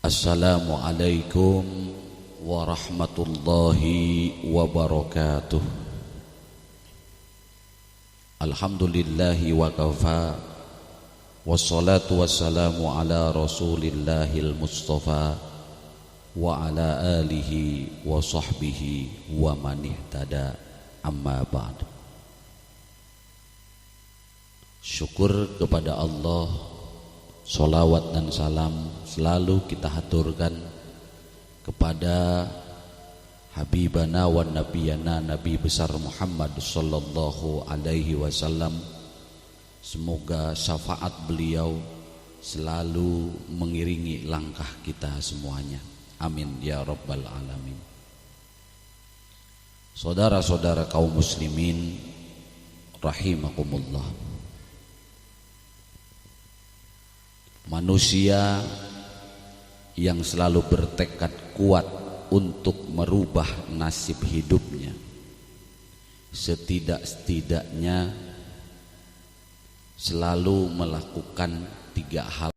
Assalamualaikum warahmatullahi wabarakatuh. Alhamdulillahi wa kafa, wassalatu wassalamu ala rasulillahil mustafa wa ala alihi wa sahbihi wa man ihtada, amma ba'd. Syukur kepada Allah, sholawat dan salam selalu kita haturkan kepada Habibana wa Nabiyana Nabi besar Muhammad sallallahu alaihi wasallam. Semoga syafaat beliau selalu mengiringi langkah kita semuanya. Amin ya rabbal alamin. Saudara-saudara kaum muslimin rahimakumullah. Manusia yang selalu bertekad kuat untuk merubah nasib hidupnya, setidak-setidaknya selalu melakukan 3 hal.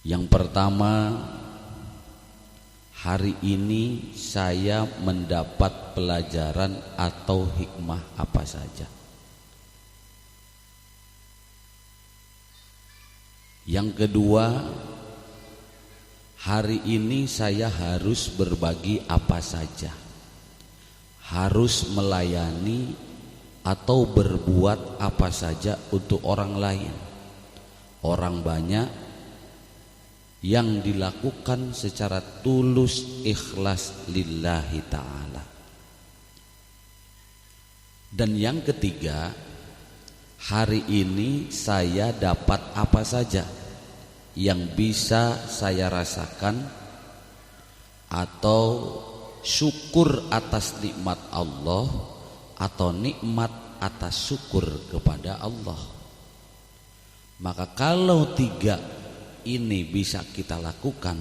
Yang pertama, hari ini saya mendapat pelajaran atau hikmah apa saja. Yang kedua, hari ini saya harus berbagi apa saja, harus melayani atau berbuat apa saja untuk orang lain. Orang banyak yang dilakukan secara tulus ikhlas lillahi ta'ala. Dan yang ketiga, hari ini saya dapat apa saja yang bisa saya rasakan atau syukur atas nikmat Allah atau nikmat atas syukur kepada Allah. Maka kalau 3 ini bisa kita lakukan,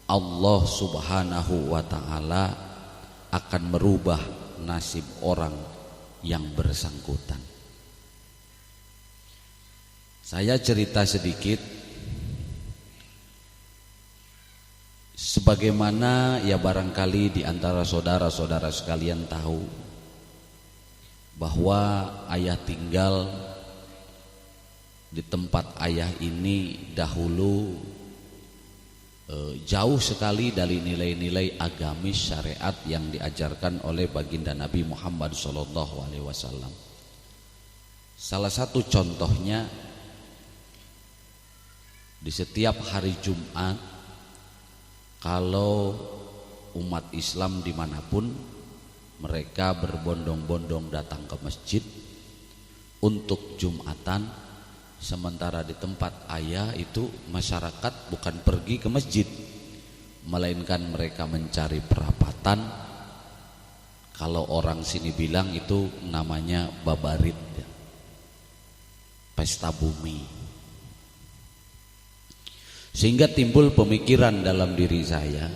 Allah subhanahu wa ta'ala akan merubah nasib orang yang bersangkutan. Saya cerita sedikit, sebagaimana ya barangkali di antara saudara-saudara sekalian tahu bahwa ayah tinggal di tempat ayah ini dahulu jauh sekali dari nilai-nilai agamis syariat yang diajarkan oleh baginda Nabi Muhammad SAW. Salah satu contohnya, di setiap hari Jumat, kalau umat Islam dimanapun, mereka berbondong-bondong datang ke masjid untuk Jumatan. Sementara di tempat ayah itu masyarakat bukan pergi ke masjid, melainkan mereka mencari perapatan. Kalau orang sini bilang itu namanya babarit, pesta bumi. Sehingga timbul pemikiran dalam diri saya,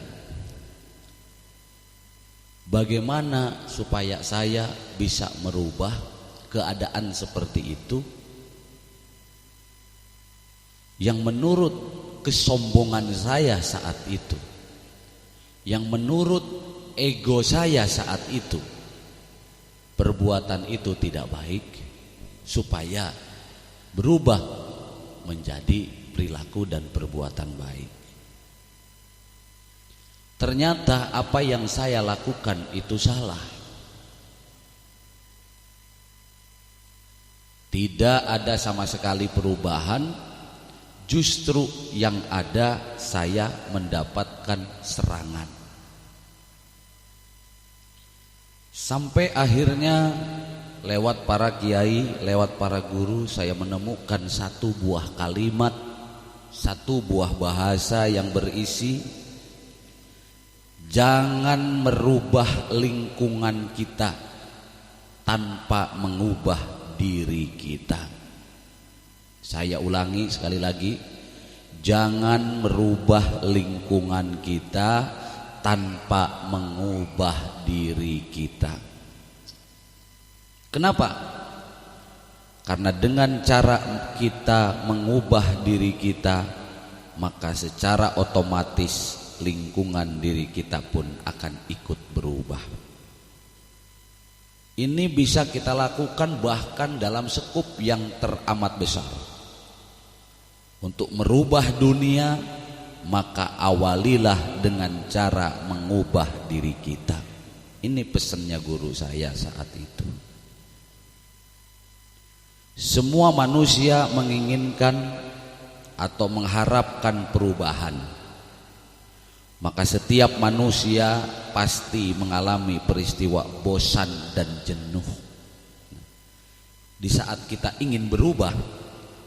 bagaimana supaya saya bisa merubah keadaan seperti itu yang menurut kesombongan saya saat itu, yang menurut ego saya saat itu, perbuatan itu tidak baik, supaya berubah menjadi perilaku dan perbuatan baik. Ternyata apa yang saya lakukan itu salah. Tidak ada sama sekali perubahan, justru yang ada saya mendapatkan serangan. Sampai akhirnya lewat para kiai, lewat para guru, saya menemukan satu buah kalimat, satu buah bahasa yang berisi, jangan merubah lingkungan kita tanpa mengubah diri kita. Saya ulangi sekali lagi, jangan merubah lingkungan kita tanpa mengubah diri kita. Kenapa? Karena dengan cara kita mengubah diri kita, maka secara otomatis lingkungan diri kita pun akan ikut berubah. Ini bisa kita lakukan bahkan dalam skup yang teramat besar. Untuk merubah dunia, maka awalilah dengan cara mengubah diri kita. Ini pesannya guru saya saat itu. Semua manusia menginginkan atau mengharapkan perubahan. Maka setiap manusia pasti mengalami peristiwa bosan dan jenuh. Di saat kita ingin berubah,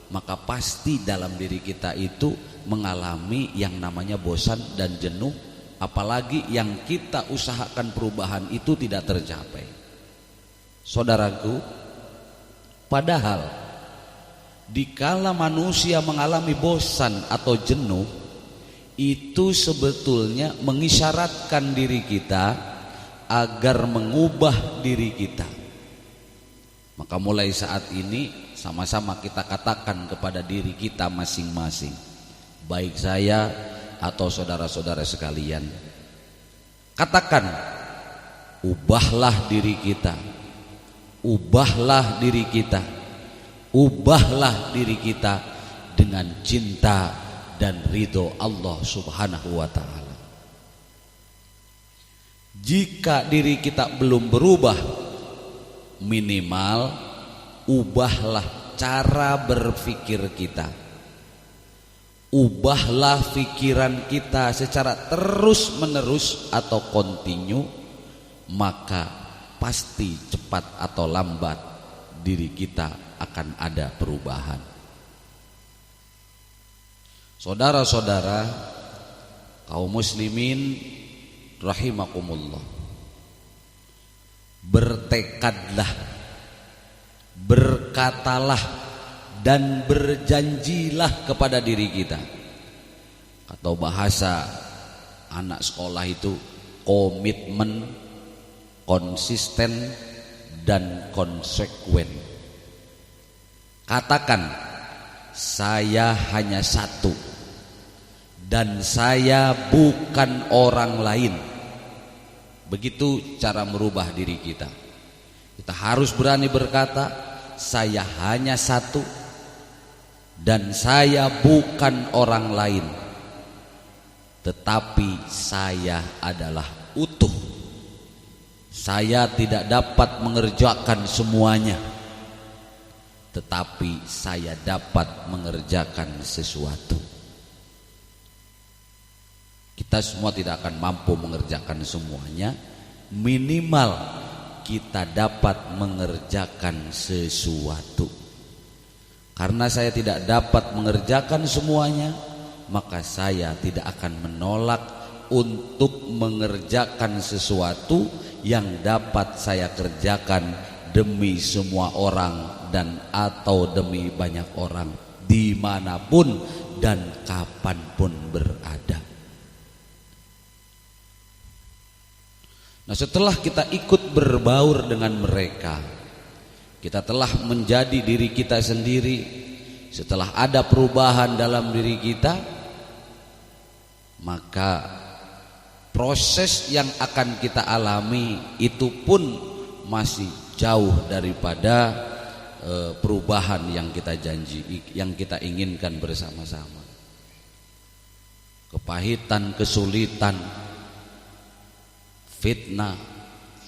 maka pasti dalam diri kita itu mengalami yang namanya bosan dan jenuh, apalagi yang kita usahakan perubahan itu tidak tercapai. Saudaraku, padahal dikala manusia mengalami bosan atau jenuh, itu sebetulnya mengisyaratkan diri kita agar mengubah diri kita. Maka mulai saat ini sama-sama kita katakan kepada diri kita masing-masing, baik saya atau saudara-saudara sekalian, katakan, ubahlah diri kita, ubahlah diri kita, ubahlah diri kita dengan cinta dan ridho Allah Subhanahu wa ta'ala. Jika diri kita belum berubah, minimal ubahlah cara berpikir kita, ubahlah pikiran kita secara terus menerus atau kontinu, maka pasti cepat atau lambat diri kita akan ada perubahan. Saudara-saudara kaum muslimin rahimakumullah, bertekadlah, berkatalah dan berjanjilah kepada diri kita. Atau bahasa anak sekolah itu komitmen, konsisten dan konsekuen. Katakan, saya hanya satu dan saya bukan orang lain. Begitu cara merubah diri kita. Kita harus berani berkata, saya hanya satu dan saya bukan orang lain, tetapi saya adalah utuh. Saya tidak dapat mengerjakan semuanya, tetapi saya dapat mengerjakan sesuatu. Kita semua tidak akan mampu mengerjakan semuanya, minimal kita dapat mengerjakan sesuatu. Karena saya tidak dapat mengerjakan semuanya, maka saya tidak akan menolak untuk mengerjakan sesuatu yang dapat saya kerjakan demi semua orang dan atau demi banyak orang, dimanapun dan kapanpun berada. Nah, setelah kita ikut berbaur dengan mereka, kita telah menjadi diri kita sendiri. Setelah ada perubahan dalam diri kita, maka proses yang akan kita alami itu pun masih jauh daripada perubahan yang kita janji, yang kita inginkan bersama-sama. Kepahitan, kesulitan, fitnah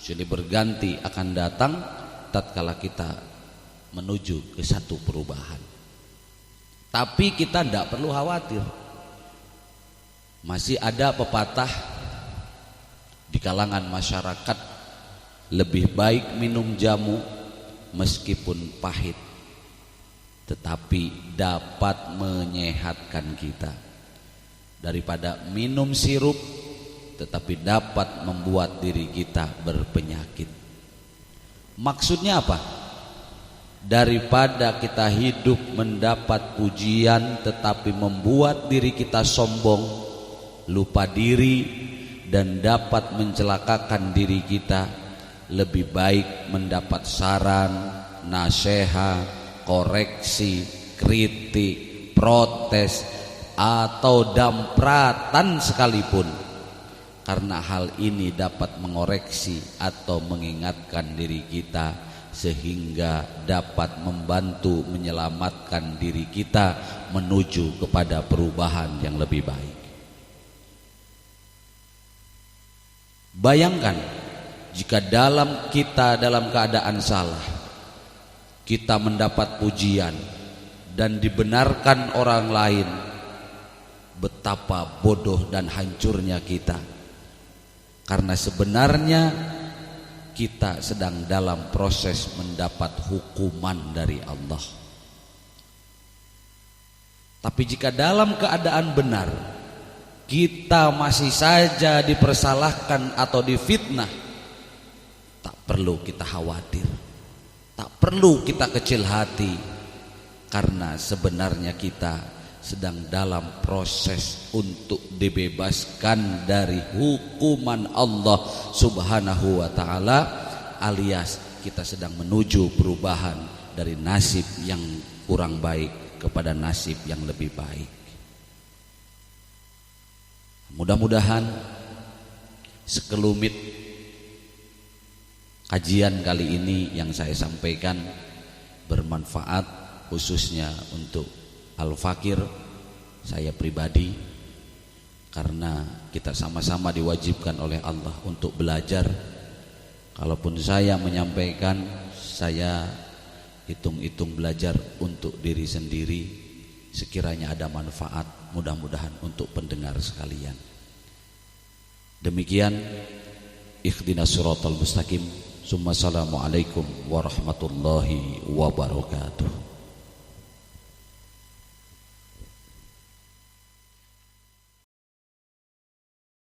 silih berganti akan datang tatkala kita menuju ke satu perubahan. Tapi kita tidak perlu khawatir. Masih ada pepatah di kalangan masyarakat, lebih baik minum jamu meskipun pahit, tetapi dapat menyehatkan kita, daripada minum sirup tetapi dapat membuat diri kita berpenyakit. Maksudnya apa? Daripada kita hidup mendapat pujian tetapi membuat diri kita sombong, lupa diri dan dapat mencelakakan diri kita, lebih baik mendapat saran, nasihat, koreksi, kritik, protes, atau dampratan sekalipun, karena hal ini dapat mengoreksi atau mengingatkan diri kita sehingga dapat membantu menyelamatkan diri kita menuju kepada perubahan yang lebih baik. Bayangkan jika kita dalam keadaan salah, kita mendapat pujian dan dibenarkan orang lain, betapa bodoh dan hancurnya kita. Karena sebenarnya kita sedang dalam proses mendapat hukuman dari Allah. Tapi jika dalam keadaan benar kita masih saja dipersalahkan atau difitnah, tak perlu kita khawatir, tak perlu kita kecil hati, karena sebenarnya kita sedang dalam proses untuk dibebaskan dari hukuman Allah Subhanahu wa ta'ala, alias kita sedang menuju perubahan dari nasib yang kurang baik kepada nasib yang lebih baik. Mudah-mudahan sekelumit kajian kali ini yang saya sampaikan bermanfaat, khususnya untuk Al-Fakir, saya pribadi, karena kita sama-sama diwajibkan oleh Allah untuk belajar. Kalaupun saya menyampaikan, saya hitung-hitung belajar untuk diri sendiri, sekiranya ada manfaat, mudah-mudahan untuk pendengar sekalian. Demikian, ikhdinas siratal mustaqim. Assalamualaikum warahmatullahi wabarakatuh.